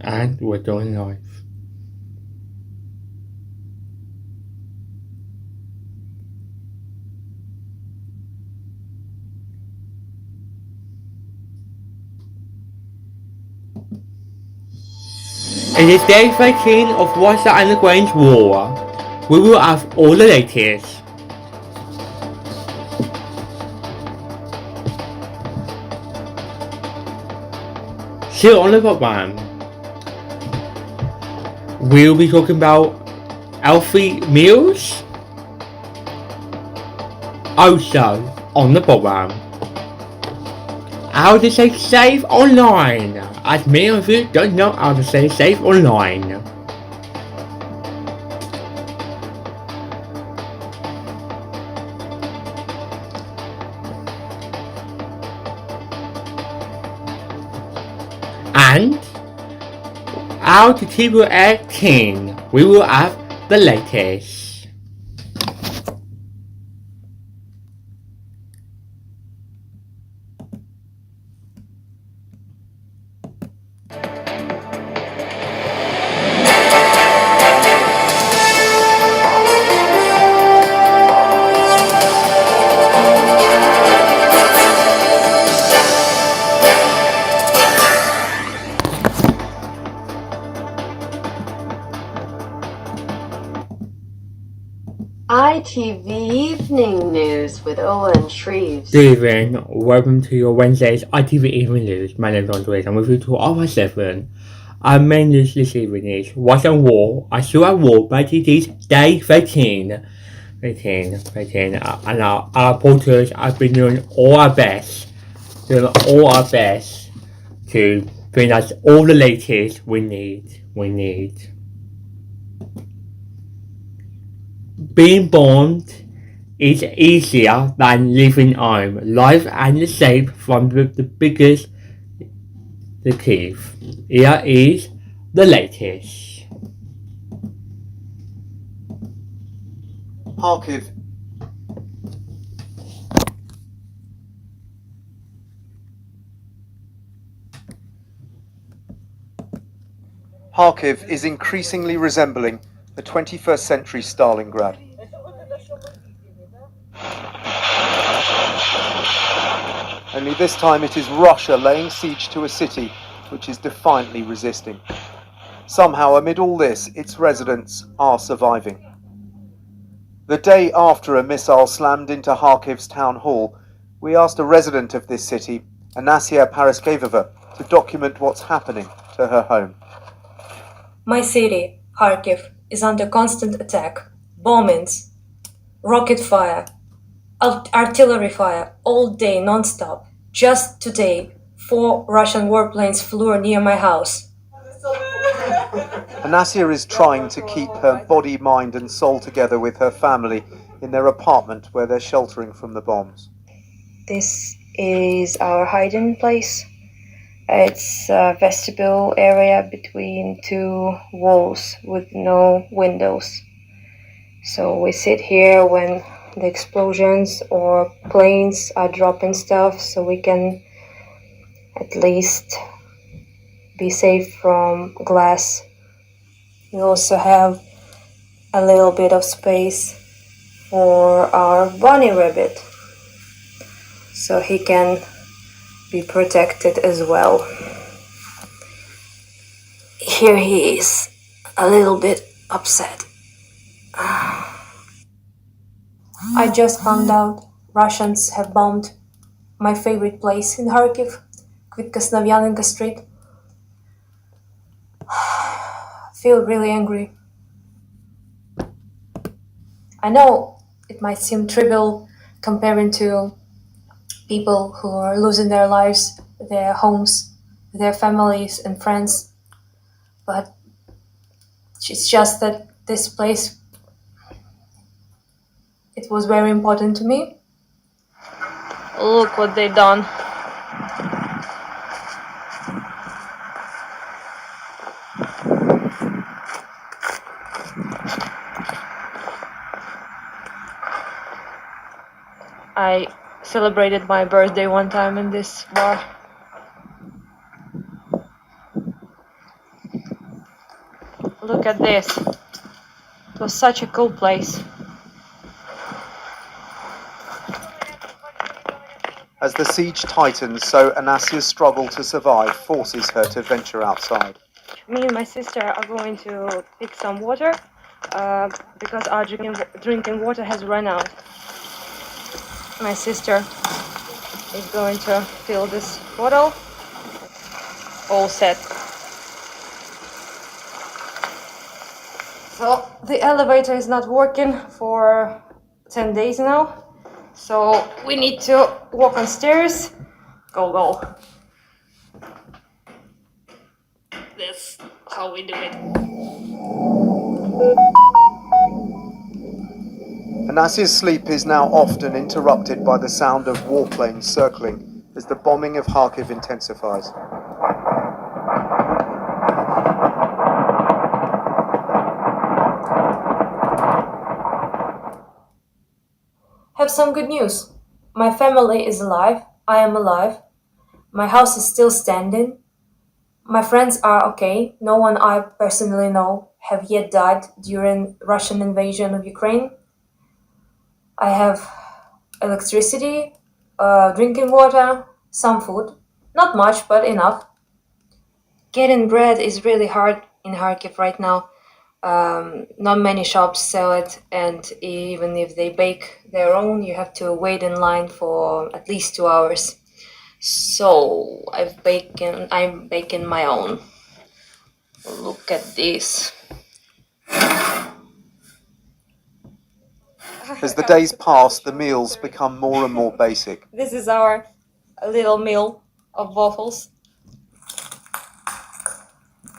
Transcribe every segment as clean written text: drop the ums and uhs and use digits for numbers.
And we're going live. It is day 13 of Russia and Ukraine's war. We will have all the latest. Here on the program, we'll be talking about healthy meals. Also, on the program, how to stay safe online, as many of you don't know how to stay safe online. And how to keep your air clean. We will have the latest. ITV Evening News with Owen Shreves. Good evening, welcome to your Wednesday's ITV Evening News. My name is Andre, I'm with you to hour 7. Our main news this evening is Russia war. I still at war, but it is day 13. 13, and our reporters have been doing all our best to bring us all the latest we need. Being bombed is easier than leaving home, live and safe from the biggest, the Kiev. Here is the latest. Kharkiv. Kharkiv is increasingly resembling the 21st century Stalingrad. Only this time it is Russia laying siege to a city which is defiantly resisting. Somehow, amid all this, its residents are surviving. The day after a missile slammed into Kharkiv's town hall, we asked a resident of this city, Anasia Paraskevova, to document what's happening to her home. My city, Kharkiv, is under constant attack, bombings, rocket fire, artillery fire, all day non-stop. Just today, 4 Russian warplanes flew near my house. Anasia is trying to keep her body, mind and soul together with her family in their apartment where they're sheltering from the bombs. This is our hiding place. It's a vestibule area between 2 walls with no windows. So we sit here when the explosions or planes are dropping stuff, so we can at least be safe from glass. We also have a little bit of space for our bunny rabbit, so he can be protected as well. Here he is, a little bit upset. I just found out Russians have bombed my favorite place in Kharkiv, Kvitkosnovyanenko Street. Feel really angry. I know it might seem trivial comparing to people who are losing their lives, their homes, their families and friends, but it's just that this place, it was very important to me. Look what they done. I celebrated my birthday one time in this bar. Look at this. It was such a cool place. As the siege tightens, so Anasia's struggle to survive forces her to venture outside. Me and my sister are going to pick some water because our drinking water has run out. My sister is going to fill this bottle. All set. So the elevator is not working for 10 days now. So we need to walk on stairs. Go. That's how we do it. Anasia's sleep is now often interrupted by the sound of warplanes circling as the bombing of Kharkiv intensifies. Have some good news. My family is alive. I am alive. My house is still standing. My friends are okay. No one I personally know have yet died during Russian invasion of Ukraine. I have electricity, drinking water, some food. Not much, but enough. Getting bread is really hard in Kharkiv right now. Not many shops sell it, and even if they bake their own, you have to wait in line for at least 2 hours. So I'm baking my own. Look at this. As the days pass, the meals become more and more basic. This is our little meal of waffles.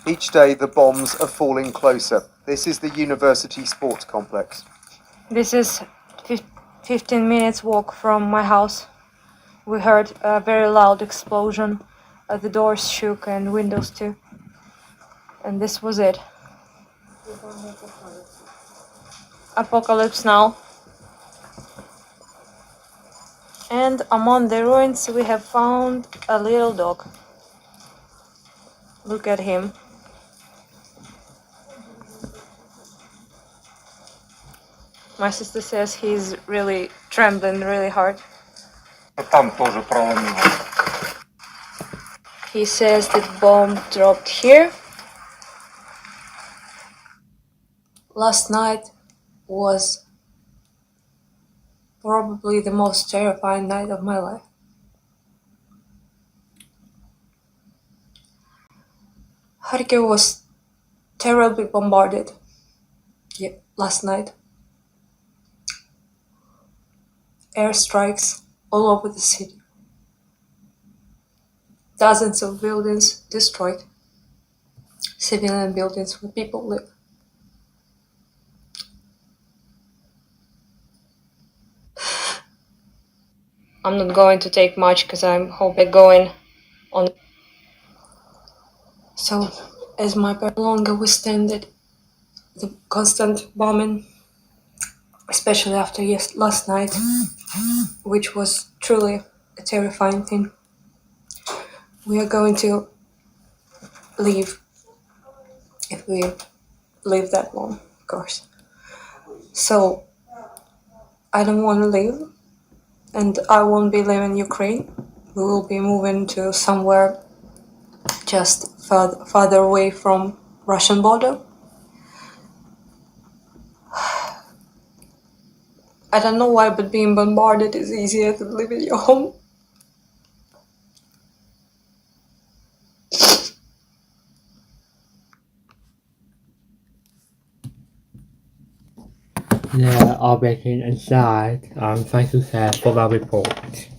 Each day the bombs are falling closer. This is the university sports complex. This is 15 minutes walk from my house. We heard a very loud explosion. The doors shook and windows too. And this was it. Apocalypse now. And among the ruins we have found a little dog. Look at him. My sister says he's really trembling really hard. Там тоже проломило. He says that bomb dropped here. Last night was probably the most terrifying night of my life. Kharkiv was terribly bombarded last night. Airstrikes all over the city. Dozens of buildings destroyed. Civilian buildings where people live. I'm not going to take much because I'm hoping going on. So, as my longer withstanded the constant bombing, especially after last night, which was truly a terrifying thing. We are going to leave if we live that long, of course. So, I don't want to leave, and I won't be leaving Ukraine. We will be moving to somewhere just farther away from Russian border. I don't know why, but being bombarded is easier than leaving your home. There are baking inside. Thank you, sir, for that report.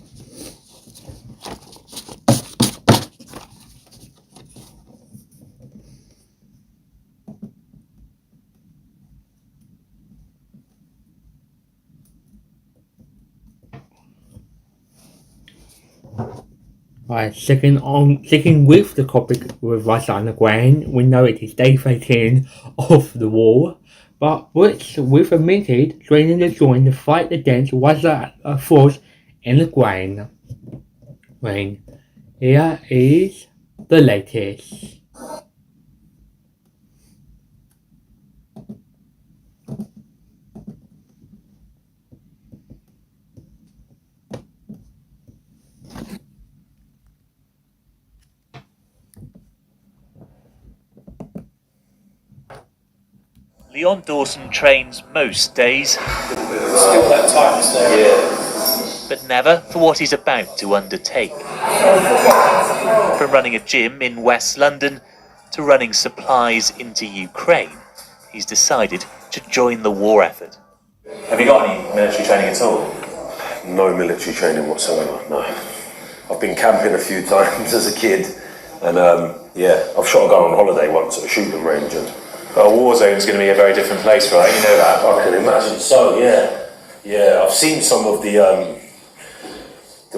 Right, sticking with the topic with Russia Underground, we know it is day 13 of the war, but which we've admitted joining the fight against Russia force in Ukraine. Right, here is the latest. Leon Dawson trains most days, Still that tightness there. Yeah. But never for what he's about to undertake. From running a gym in West London to running supplies into Ukraine, he's decided to join the war effort. Have you got any military training at all? No military training whatsoever, no. I've been camping a few times as a kid, and I've shot a gun on holiday once at a shooting range. And But a war zone's going to be a very different place, right? You know that. I can imagine so, yeah. Yeah, I've seen some of the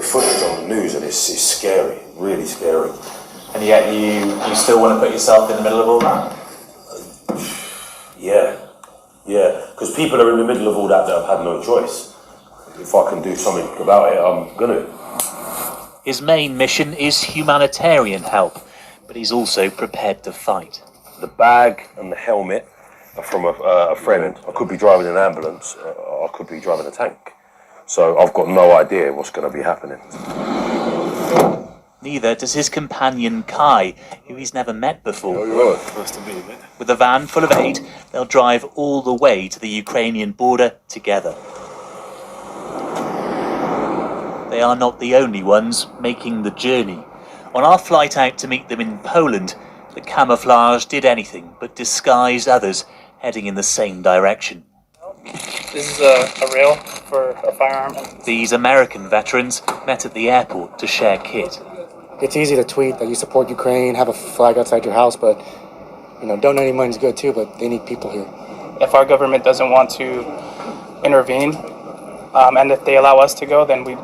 footage on the news, and it's scary, really scary. And yet you still want to put yourself in the middle of all that? Yeah, because people are in the middle of all that have had no choice. If I can do something about it, I'm gonna. His main mission is humanitarian help, but he's also prepared to fight. The bag and the helmet are from a friend. I could be driving an ambulance, I could be driving a tank. So I've got no idea what's going to be happening. Neither does his companion Kai, who he's never met before. Oh, you're right. Nice to meet you, mate. With a van full of aid, they'll drive all the way to the Ukrainian border together. They are not the only ones making the journey. On our flight out to meet them in Poland, the camouflage did anything but disguise others heading in the same direction. This is a rail for a firearm. These American veterans met at the airport to share kit. It's easy to tweet that you support Ukraine, have a flag outside your house, but donating money is good too, but they need people here. If our government doesn't want to intervene, and if they allow us to go, then we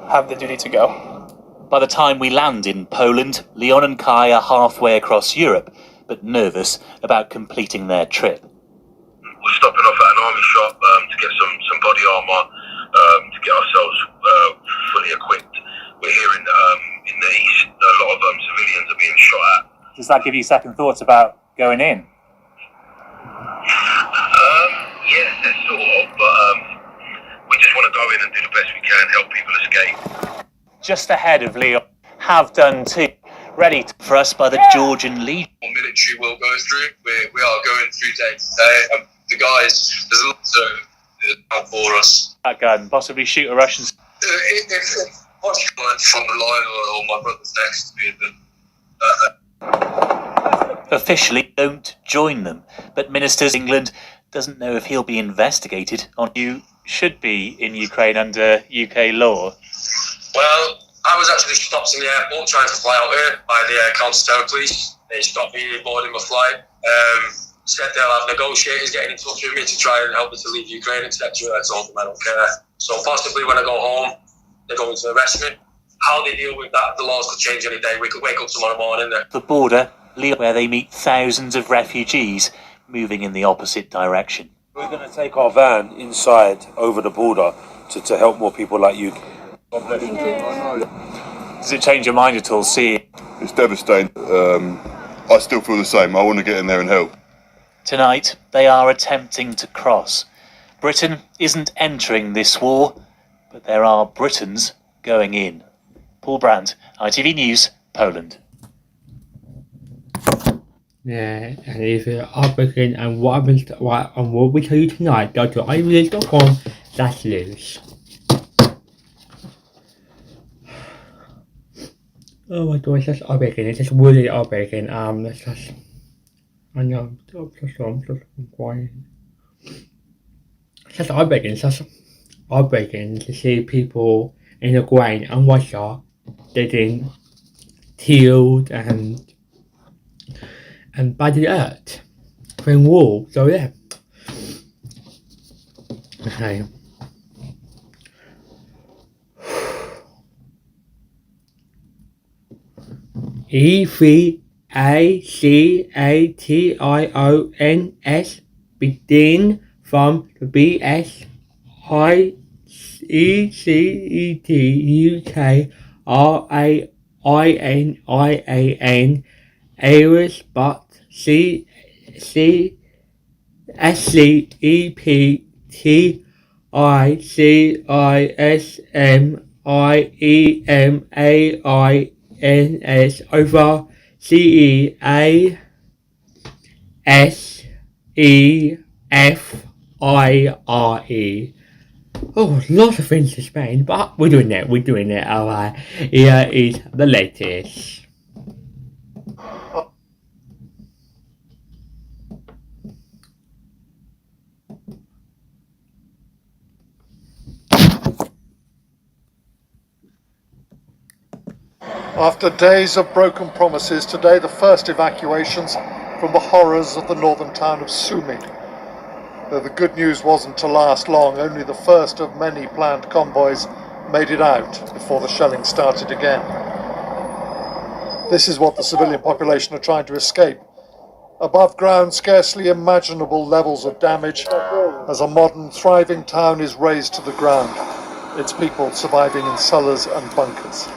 have the duty to go. By the time we land in Poland, Leon and Kai are halfway across Europe, but nervous about completing their trip. We're stopping off at an army shop to get some body armour to get ourselves fully equipped. We're here in the east. A lot of civilians are being shot at. Does that give you second thoughts about going in? Yes, sort of, but we just want to go in and do the best we can, help people escape. Just ahead of Leon, have done too, ready for us by the Georgian Legion. Military will go through. We are going through day to day. The guys, there's a lot for us. That gun, possibly shoot a Russian. If what's going from the line or my brother's next to me, then. Officially don't join them, but Ministers England doesn't know if he'll be investigated on you should be in Ukraine under UK law. Well, I was actually stopped in the airport trying to fly out here by the counter-terror police. They stopped me boarding my flight. Said they'll have negotiators getting in touch with me to try and help me to leave Ukraine, etc. I told them I don't care. So possibly when I go home, they're going to arrest me. How they deal with that, the laws could change any day. We could wake up tomorrow morning there. The border, where they meet thousands of refugees moving in the opposite direction. We're going to take our van inside over the border to help more people like you. God bless you. Does it change your mind at all, seeing? It's devastating. I still feel the same. I want to get in there and help. Tonight, they are attempting to cross. Britain isn't entering this war, but there are Britons going in. Paul Brandt, ITV News, Poland. Yeah, and if you're heartbreaking and what we tell you tonight, go to iTVNews.com/news. Oh my god, it's just heartbreaking. It's just really heartbreaking. It's just, I know, I'm crying. It's just heartbreaking. It's just heartbreaking to see people in Ukraine and Russia getting killed and by the earth in war. So yeah. Okay. EVACATIONS begin from the BSIECET Aries but CSCEPTICISMIEMAINS over CEASEIECT F-I-R-E. Oh, lots of things to Spain, but we're doing it, alright. Here is the latest. After days of broken promises, today the first evacuations from the horrors of the northern town of Sumid. Though the good news wasn't to last long, only the first of many planned convoys made it out before the shelling started again. This is what the civilian population are trying to escape. Above ground, scarcely imaginable levels of damage as a modern, thriving town is razed to the ground, its people surviving in cellars and bunkers.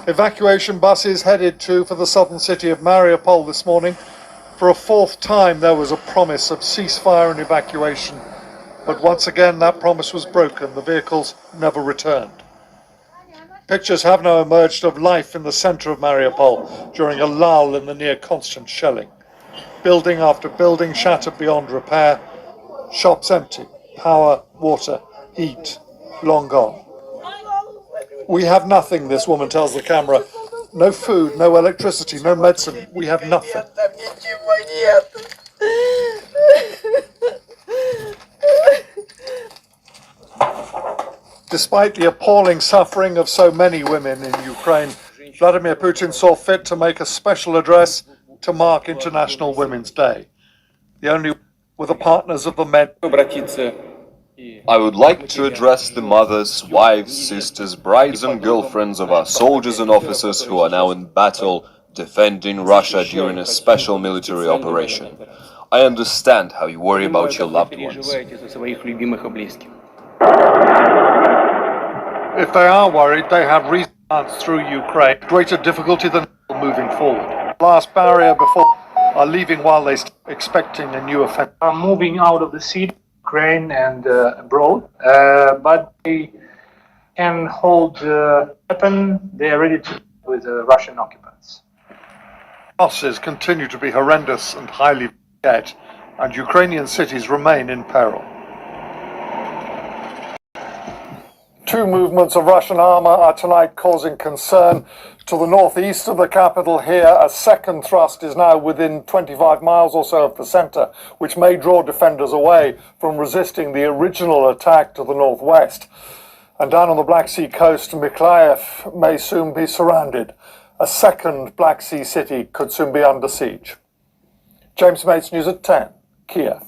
Evacuation buses headed for the southern city of Mariupol this morning. For a fourth time there was a promise of ceasefire and evacuation, but once again that promise was broken. The vehicles never returned. Pictures have now emerged of life in the centre of Mariupol during a lull in the near constant shelling. Building after building shattered beyond repair, shops empty, power, water, heat long gone. We have nothing, this woman tells the camera. No food, no electricity, no medicine. We have nothing. Despite the appalling suffering of so many women in Ukraine, Vladimir Putin saw fit to make a special address to mark International Women's Day. The only with the partners of the men. I would like to address the mothers, wives, sisters, brides and girlfriends of our soldiers and officers who are now in battle defending Russia during a special military operation. I understand how you worry about your loved ones. If they are worried, they have reason through Ukraine. Greater difficulty than moving forward. Last barrier before are leaving while they expecting a new offensive. Are moving out of the city, Ukraine and abroad, but they can hold weapon. They are ready to with the Russian occupants. Losses continue to be horrendous and highly yet, and Ukrainian cities remain in peril. Two movements of Russian armour are tonight causing concern. To the northeast of the capital here, a second thrust is now within 25 miles or so of the centre, which may draw defenders away from resisting the original attack to the northwest. And down on the Black Sea coast, Mykolaiv may soon be surrounded. A second Black Sea city could soon be under siege. James Mates, News at 10, Kiev.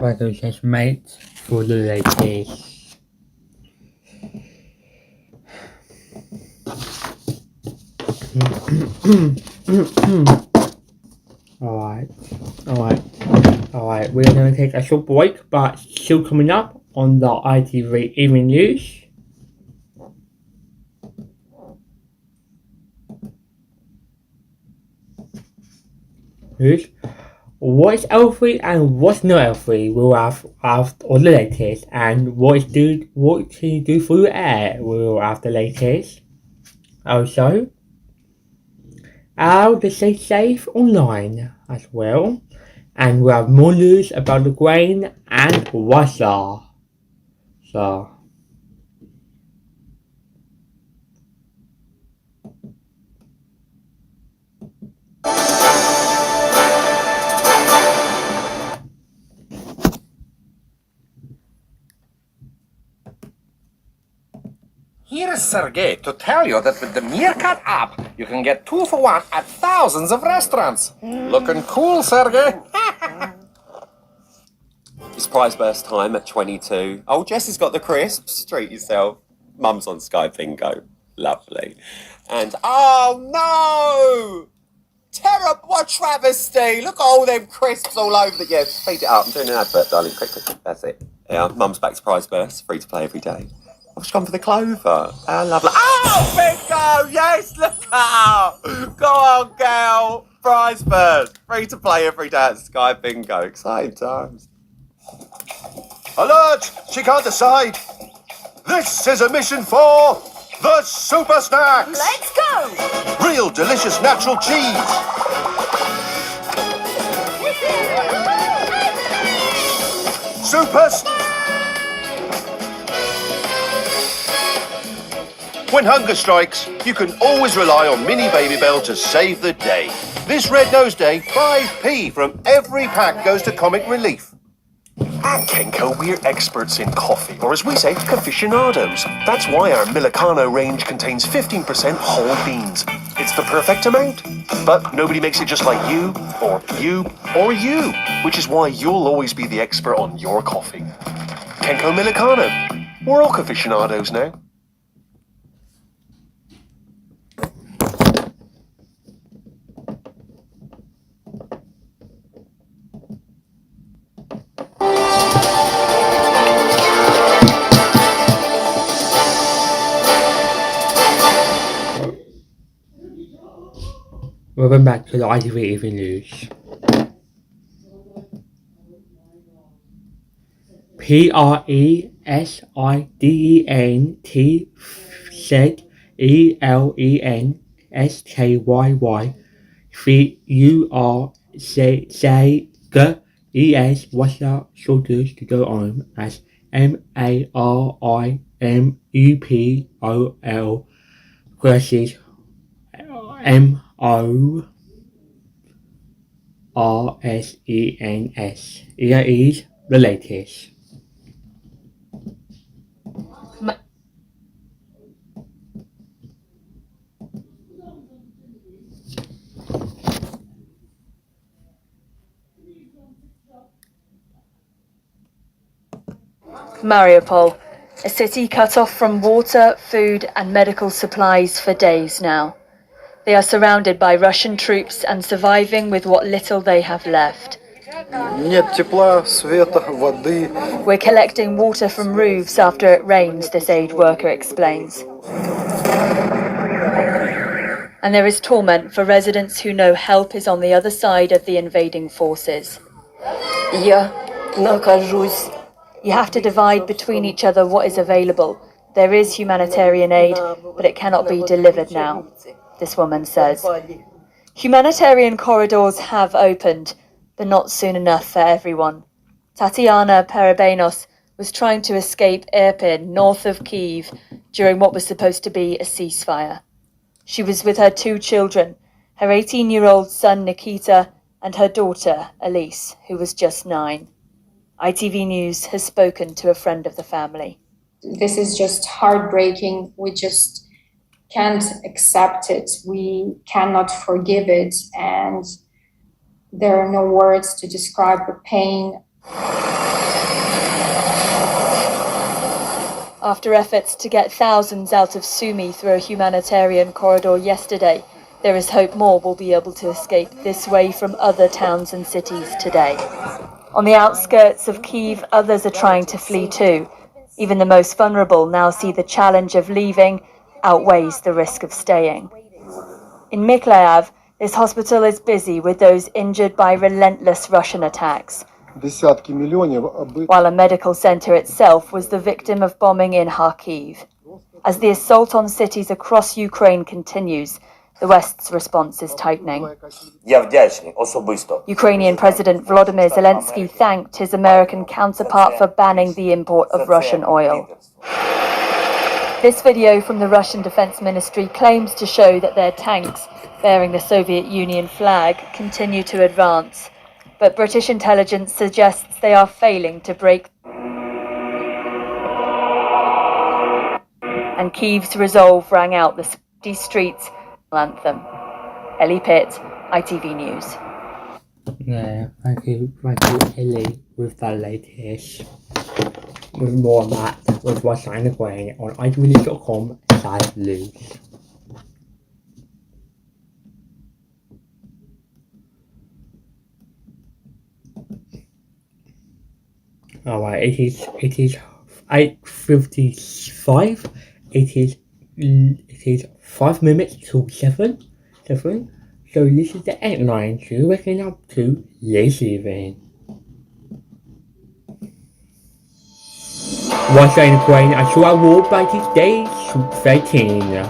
Right, James Mates for the latest. Alright, we're going to take a short break, but still coming up on the ITV Evening News. What's L3 and what's not L3? We'll have all the latest, and what can you do through the air? We'll have the latest. Also, how to stay safe online as well, and we'll have more news about the grain and Russia. So. Here is Sergey to tell you that with the Meerkat app, you can get 2 for 1 at thousands of restaurants. Looking cool, Sergey. It's prize burst time at 22. Oh, Jess has got the crisps. Treat yourself. Mum's on Sky Bingo. Lovely. And, oh no! Terrible, what travesty! Look at all them crisps all over the... Yeah, speed it up. I'm doing an advert, darling. Quick. That's it. Yeah, Mum's back to prize burst. Free to play every day. I've just gone for the clover. How lovely. Oh, bingo! Yes, look at her! Go on, girl! Prize burst. Free to play every day at Sky Bingo. Exciting times. Alert! She can't decide. This is a mission for the Super Snacks. Let's go! Real delicious natural cheese. When hunger strikes, you can always rely on Mini Baby Bell to save the day. This Red Nose Day, 5p from every pack goes to Comic Relief. At Kenco, we're experts in coffee, or as we say, aficionados. That's why our Milicano range contains 15% whole beans. It's the perfect amount. But nobody makes it just like you, or you, which is why you'll always be the expert on your coffee. Kenco Milicano. We're all aficionados now. Welcome back to the ITV Evening News. Presidenskyys was the shortest to go on as MARIMUPOL versus MORSENS. Here is the latest. Mariupol, a city cut off from water, food and medical supplies for days now. They are surrounded by Russian troops and surviving with what little they have left. Нет тепла, света, воды. We're collecting water from roofs after it rains, this aid worker explains. And there is torment for residents who know help is on the other side of the invading forces. You have to divide between each other what is available. There is humanitarian aid, but it cannot be delivered now, this woman says. Humanitarian corridors have opened, but not soon enough for everyone. Tatiana Perebenos was trying to escape Irpin, north of Kyiv, during what was supposed to be a ceasefire. She was with her 2 children, her 18-year-old son Nikita and her daughter Elise, who was just 9. ITV News has spoken to a friend of the family. This is just heartbreaking. We just can't accept it. We cannot forgive it. And there are no words to describe the pain. After efforts to get thousands out of Sumy through a humanitarian corridor yesterday, there is hope more will be able to escape this way from other towns and cities today. On the outskirts of Kyiv, others are trying to flee too. Even the most vulnerable now see the challenge of leaving outweighs the risk of staying. In Mykolaiv, this hospital is busy with those injured by relentless Russian attacks, while a medical center itself was the victim of bombing in Kharkiv. As the assault on cities across Ukraine continues, the West's response is tightening. Ukrainian President Volodymyr Zelensky thanked his American counterpart for banning the import of Russian oil. This video from the Russian Defense Ministry claims to show that their tanks, bearing the Soviet Union flag, continue to advance. But British intelligence suggests they are failing to break. And Kyiv's resolve rang out the city streets anthem. Ellie Pitt, ITV News. Yeah, thank you Ellie with the latest. With more of that, with what's on the grain on iTVnews.com/news. Alright, it is 8:55. It is 5 minutes till 7. So this is the headlines you're waking up to this evening. Russia and Ukraine are still at war by today, 13.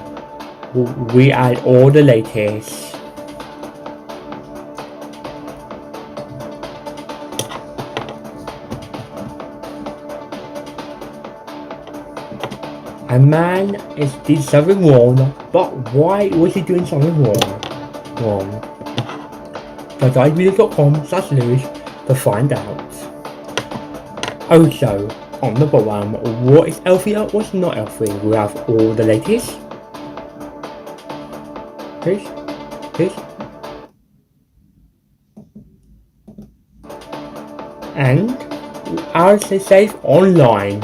We add all the latest. A man did something wrong, but why was he doing something wrong? Go to iTV.com/news to find out. Also, on the bottom, what is healthy and what's not healthy? We have all the latest. Please. And how to stay safe online.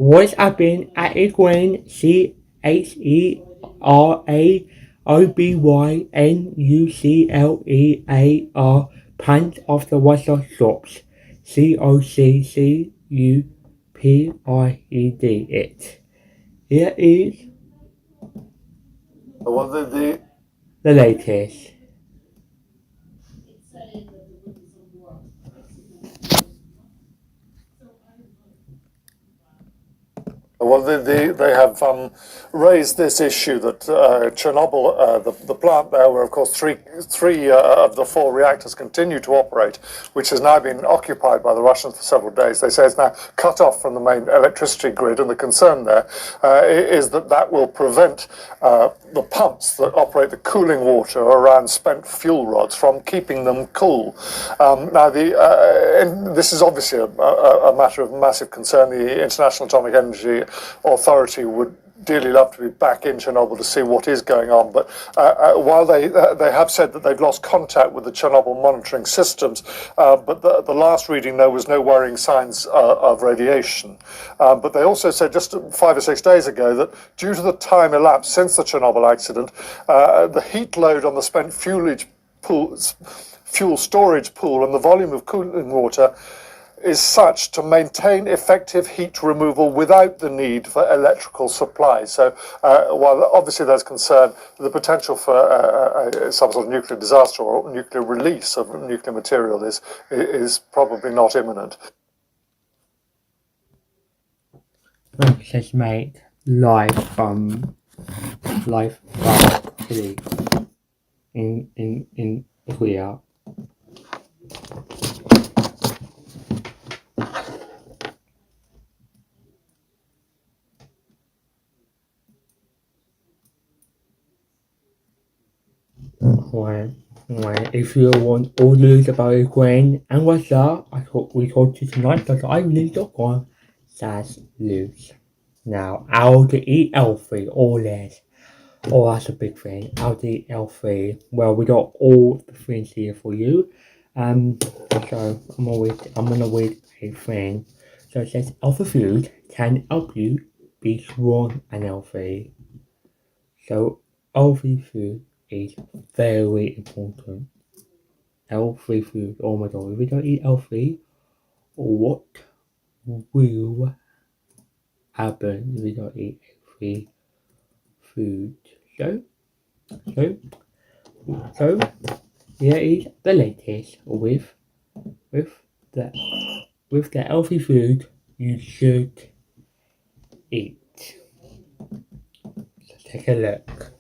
What's happening at Ukraine? CHERAOBYNUCLEAR pants of the Russia shops. COCCUPIED it. Here is the latest. Well, they have raised this issue that Chernobyl, the plant there, where of course three of the 4 reactors continue to operate, which has now been occupied by the Russians for several days. They say it's now cut off from the main electricity grid, and the concern there is that will prevent the pumps that operate the cooling water around spent fuel rods from keeping them cool. Now, this is obviously a matter of massive concern. The International Atomic Energy Authority would dearly love to be back in Chernobyl to see what is going on, but while they have said that they've lost contact with the Chernobyl monitoring systems, but the last reading there was no worrying signs of radiation. But they also said just 5 or 6 days ago that due to the time elapsed since the Chernobyl accident, the heat load on the spent fuel storage pool and the volume of cooling water is such to maintain effective heat removal without the need for electrical supply. So while obviously there's concern, the potential for some sort of nuclear disaster or nuclear release of nuclear material is probably not imminent. Says mate, live from Italy in Korea. If you want all the news about Ukraine and Russia, we told you tonight that iRenews.com/news. Now, how to eat healthy or less. Oh, that's a big thing. How to eat healthy. Well, we got all the things here for you. So I'm gonna read a thing. So it says healthy food can help you be strong and healthy. So healthy food is very important. Healthy food. Oh my god, if we don't eat healthy, what will happen if we don't eat healthy food? So here is the latest with the healthy food you should eat. Let's take a look.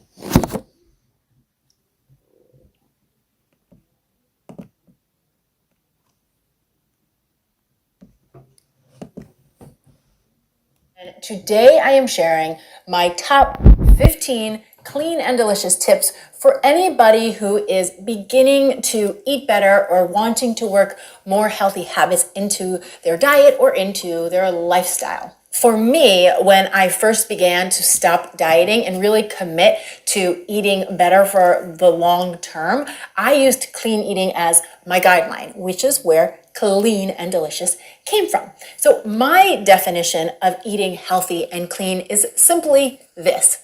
And today I am sharing my top 15 clean and delicious tips for anybody who is beginning to eat better or wanting to work more healthy habits into their diet or into their lifestyle. For me, when I first began to stop dieting and really commit to eating better for the long term, I used clean eating as my guideline, which is where clean and delicious came from. So my definition of eating healthy and clean is simply this: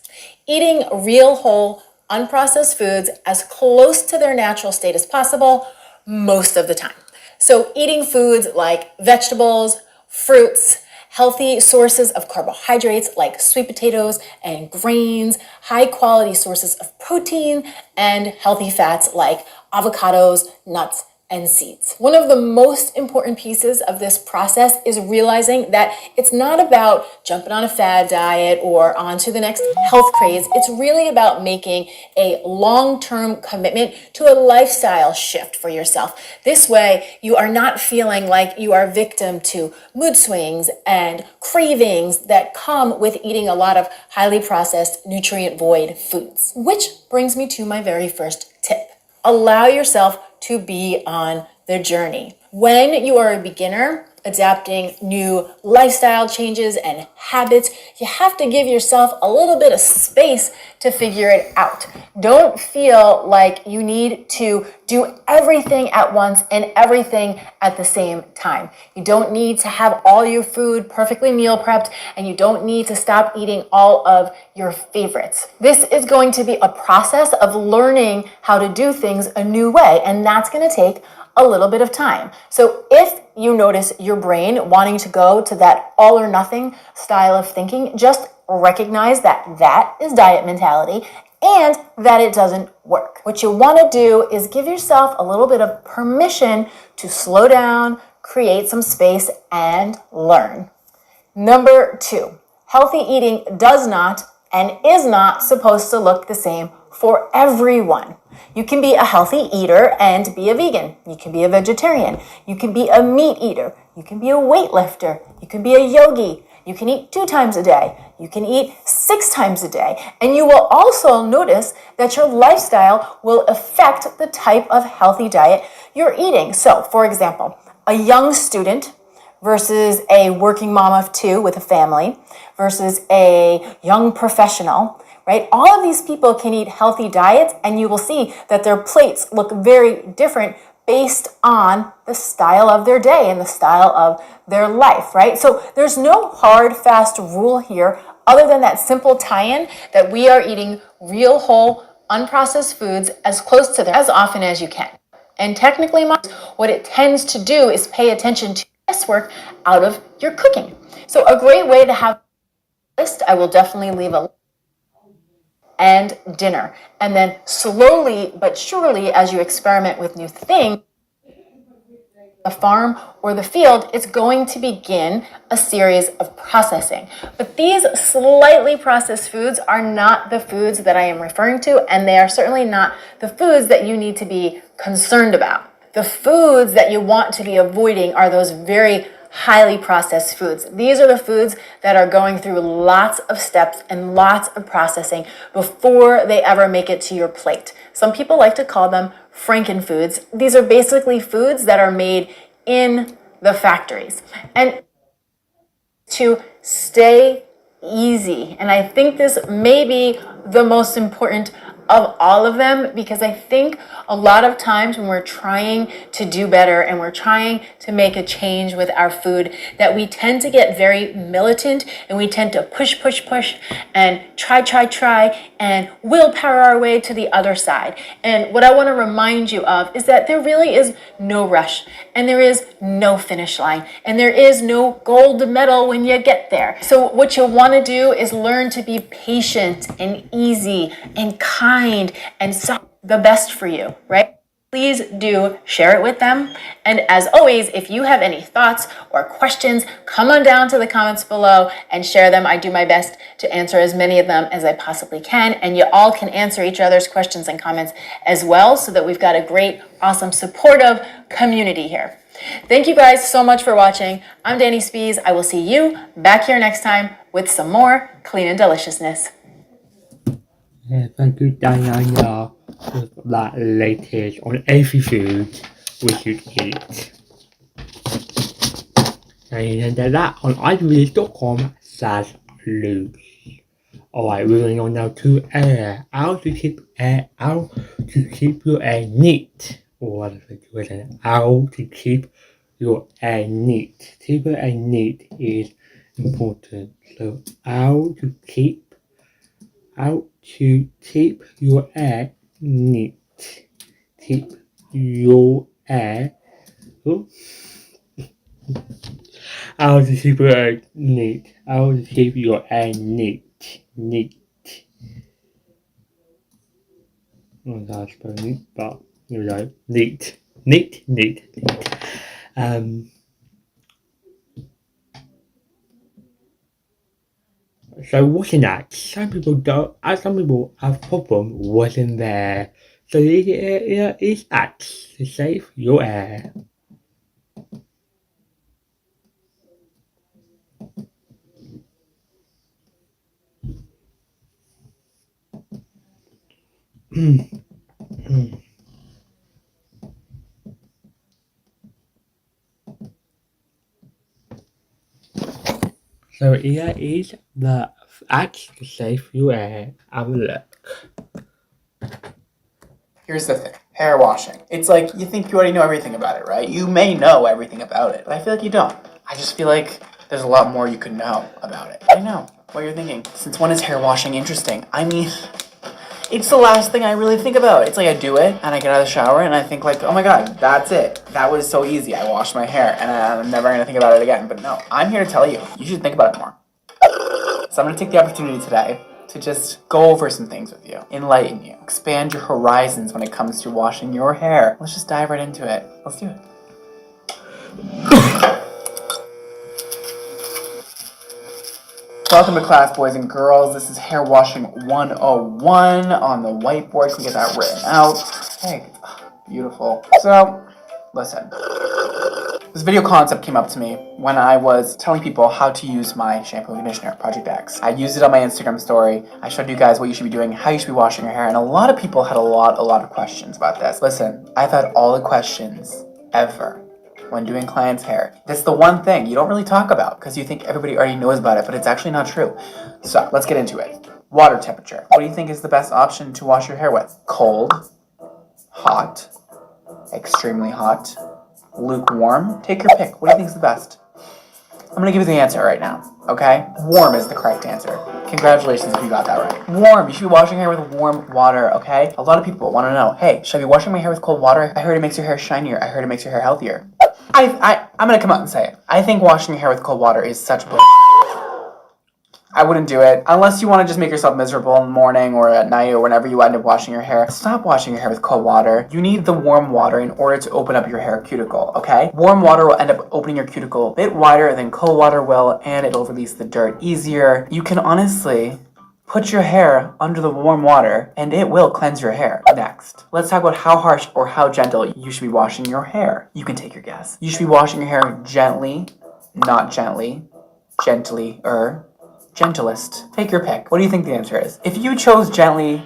eating real, whole, unprocessed foods as close to their natural state as possible most of the time. So eating foods like vegetables, fruits, healthy sources of carbohydrates like sweet potatoes and grains, high quality sources of protein, and healthy fats like avocados, nuts, and seeds. One of the most important pieces of this process is realizing that it's not about jumping on a fad diet or onto the next health craze. It's really about making a long-term commitment to a lifestyle shift for yourself. This way, you are not feeling like you are victim to mood swings and cravings that come with eating a lot of highly processed, nutrient-void foods. Which brings me to my very first tip. Allow yourself to be on the journey. When you are a beginner, adapting new lifestyle changes and habits, you have to give yourself a little bit of space to figure it out. Don't feel like you need to do everything at once and everything at the same time. You don't need to have all your food perfectly meal prepped, and you don't need to stop eating all of your favorites. This is going to be a process of learning how to do things a new way, and that's going to take a little bit of time. So if you notice your brain wanting to go to that all or nothing style of thinking, just recognize that that is diet mentality and that it doesn't work. What you want to do is give yourself a little bit of permission to slow down, create some space, and learn. Number 2, healthy eating does not and is not supposed to look the same for everyone. You can be a healthy eater and be a vegan. You can be a vegetarian. You can be a meat eater. You can be a weightlifter. You can be a yogi. You can eat 2 times a day. You can eat 6 times a day. And you will also notice that your lifestyle will affect the type of healthy diet you're eating. So, for example, a young student versus a working mom of 2 with a family versus a young professional, right? All of these people can eat healthy diets, and you will see that their plates look very different based on the style of their day and the style of their life, right? So there's no hard, fast rule here other than that simple tie-in that we are eating real, whole, unprocessed foods as close to them as often as you can. And technically, what it tends to do is pay attention to guesswork out of your cooking. So a great way to have a list, I will definitely leave a and dinner. And then slowly but surely, as you experiment with new things, the farm or the field, it's going to begin a series of processing. But these slightly processed foods are not the foods that I am referring to, and they are certainly not the foods that you need to be concerned about. The foods that you want to be avoiding are those very highly processed foods. These are the foods that are going through lots of steps and lots of processing before they ever make it to your plate. Some people like to call them frankenfoods. These are basically foods that are made in the factories. And to stay easy. And I think this may be the most important of all of them, because I think a lot of times when we're trying to do better and we're trying to make a change with our food, that we tend to get very militant and we tend to push and try and willpower our way to the other side. And what I want to remind you of is that there really is no rush, and there is no finish line, and there is no gold medal when you get there. So what you want to do is learn to be patient and easy and kind and so the best for you, right? Please do share it with them. And as always, if you have any thoughts or questions, come on down to the comments below and share them. I do my best to answer as many of them as I possibly can. And you all can answer each other's questions and comments as well, so that we've got a great, awesome, supportive community here. Thank you guys so much for watching. I'm Danny Spees. I will see you back here next time with some more clean and deliciousness. Yeah, thank you, Diana, for that latest on every food we should eat. And that on iTunes.com/loose. Alright, moving on now to air. How to keep your air neat. Or how to keep your air neat. Keep your air neat is important. So how to keep your air neat. Keep your air. Oh. How to keep your air neat. How to keep your air neat. Neat. Oh, that's very neat, but neat. Neat. So what's next? Some people don't. Some people have problem wasn't there. So it is acts to save your air. So here is the acts to save your air. Have a look. Here's the thing. Hair washing. It's like you think you already know everything about it, right? You may know everything about it, but I feel like you don't. I just feel like there's a lot more you could know about it. I know what you're thinking. Since when is hair washing interesting? I mean, it's the last thing I really think about. It's like I do it and I get out of the shower and I think like, oh my god, that's it. That was so easy. I washed my hair and I'm never gonna think about it again. But no, I'm here to tell you, you should think about it more. So I'm gonna take the opportunity today to just go over some things with you, enlighten you, expand your horizons when it comes to washing your hair. Let's just dive right into it. Let's do it. Welcome to class, boys and girls. This is Hair Washing 101 on the whiteboard. You can get that written out. Hey, beautiful. So, listen. This video concept came up to me when I was telling people how to use my shampoo and conditioner, Project X. I used it on my Instagram story. I showed you guys what you should be doing, how you should be washing your hair, and a lot of people had a lot of questions about this. Listen, I've had all the questions ever when doing clients' hair. That's the one thing you don't really talk about because you think everybody already knows about it, but it's actually not true. So, let's get into it. Water temperature. What do you think is the best option to wash your hair with? Cold, hot, extremely hot, lukewarm? Take your pick. What do you think is the best? I'm gonna give you the answer right now, okay? Warm is the correct answer. Congratulations if you got that right. Warm. You should be washing your hair with warm water, okay? A lot of people want to know, hey, should I be washing my hair with cold water? I heard it makes your hair shinier. I heard it makes your hair healthier. I'm gonna come out and say it. I think washing your hair with cold water is such bull. I wouldn't do it unless you want to just make yourself miserable in the morning or at night or whenever you end up washing your hair. Stop washing your hair with cold water. You need the warm water in order to open up your hair cuticle, okay? Warm water will end up opening your cuticle a bit wider than cold water will, and it'll release the dirt easier. You can honestly put your hair under the warm water and it will cleanse your hair. Next, let's talk about how harsh or how gentle you should be washing your hair. You can take your guess. You should be washing your hair gently, not gently, gently-er, gentlest. Take your pick. What do you think the answer is? If you chose gently,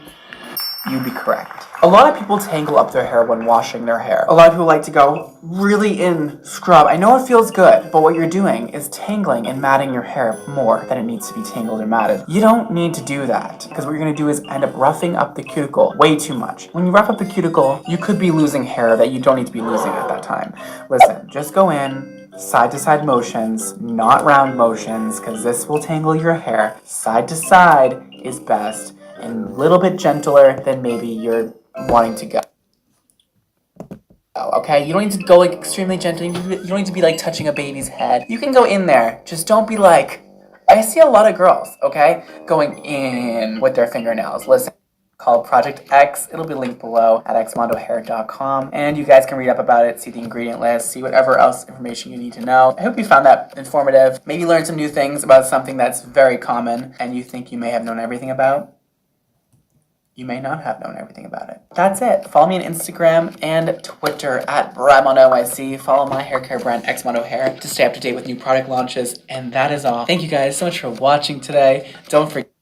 you'd be correct. A lot of people tangle up their hair when washing their hair. A lot of people like to go really in scrub. I know it feels good, but what you're doing is tangling and matting your hair more than it needs to be tangled or matted. You don't need to do that because what you're going to do is end up roughing up the cuticle way too much. When you rough up the cuticle, you could be losing hair that you don't need to be losing at that time. Listen, just go in, side to side motions, not round motions, because this will tangle your hair. Side to side is best and a little bit gentler than maybe you're wanting to go. Okay, you don't need to go like extremely gentle. You don't need to be like touching a baby's head. You can go in there. Just don't be like, I see a lot of girls, okay, going in with their fingernails. Listen. Called Project X. It'll be linked below at xmondohair.com, and you guys can read up about it, see the ingredient list, see whatever else information you need to know. I hope you found that informative. Maybe learn some new things about something that's very common and you think you may have known everything about. You may not have known everything about it. That's it. Follow me on Instagram and Twitter at BradmondoNYC. Follow my hair care brand, Xmondo Hair, to stay up to date with new product launches. And that is all. Thank you guys so much for watching today. Don't forget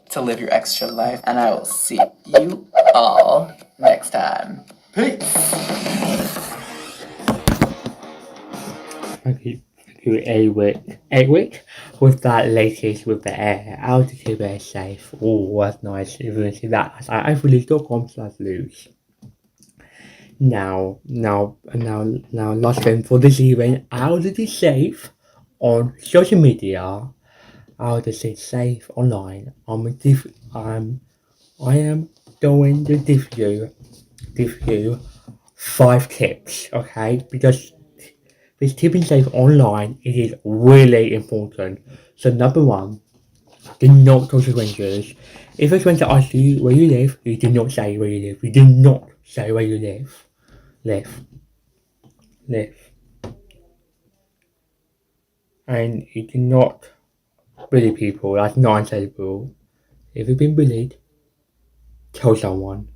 to live your extra life, and I will see you all next time. Peace. Thank you, Edwick, with that latest with the air. How to keep it safe. Oh, that's nice. If you want to see that, at iFully.com/lose. Now, last thing for this evening, how to be safe on social media. How to stay safe online. I am going to give you 5 tips, okay? Because with keeping safe online, it is really important. So number 1, do not talk to strangers. If a stranger asks you where you live, you do not say where you live. You do not say where you live. live. And you do not bully people. That's not acceptable. If you've been bullied, tell someone.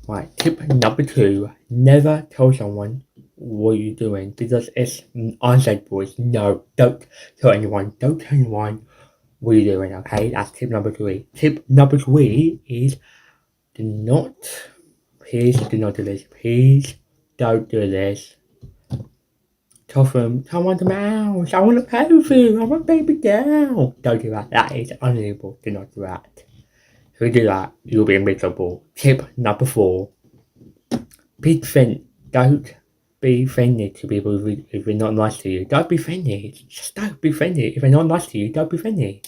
Right, tip number 2, never tell someone what you're doing because it's unacceptable. No, don't tell anyone. Don't tell anyone what you're doing, okay? That's tip number 3. Tip number 3 is please do not do this. Please don't do this. Tell them, I want the mouse. I want to play with you. I want baby girl. Don't do that. That is unbelievable. Do not do that. If you do that, you'll be in big trouble. Tip number 4. Don't be friendly to people if they're not nice to you. Don't be friendly. Just don't be friendly. If they're not nice to you, don't be friendly.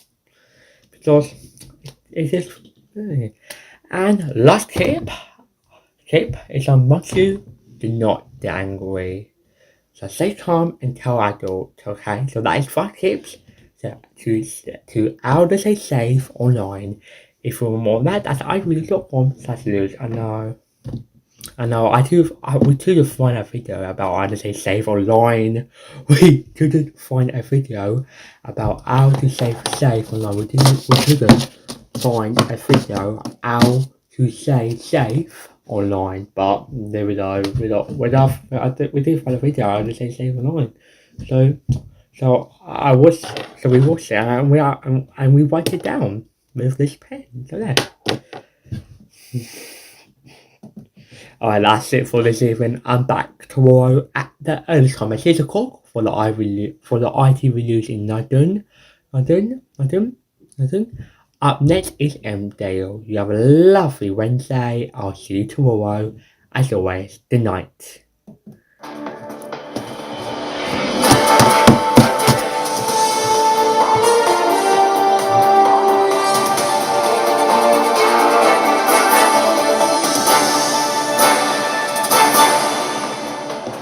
Because it's just... And last tip is once you do not get angry. So stay calm and tell adults, okay? So that is 5 tips to how to stay safe online. If you want more on that, that's iRead.com/news. I know, we couldn't find a video about how to stay safe online. We couldn't find a video about how to stay safe online. We couldn't find a video how to stay safe online. But there we go. We did find a video how to stay safe online. So we watched it and we write it down with this pen. So there. Alright, that's it for this evening. I'm back tomorrow at the earliest time at 6 o'clock for the IT reviews in London. Up next is M Dale. You have a lovely Wednesday. I'll see you tomorrow. As always, good night.